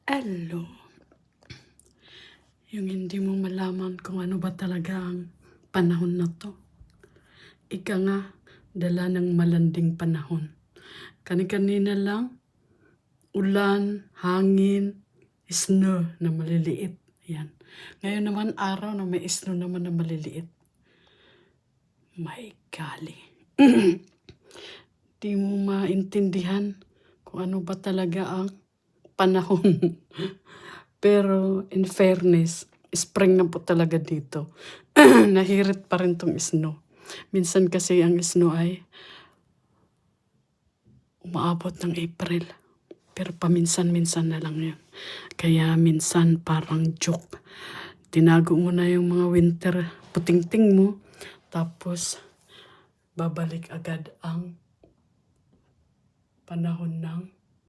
Hello. Yung hindi mo malaman kung ano ba talaga ang panahon na to. Ika nga, dala ng malanding panahon. Kani-kanina lang, ulan, hangin, snow na maliliit. Yan. Ngayon naman araw na may snow naman na maliliit. My golly. Di mo maintindihan kung ano ba talaga ang panahon. Pero in fairness, spring na po talaga dito. Nahirit pa rin tong snow. Minsan kasi ang snow ay umaabot ng April. Pero paminsan-minsan na lang yun. Kaya minsan parang joke. Tinago mo na yung mga winter puting-ting mo. Tapos babalik agad ang panahon ng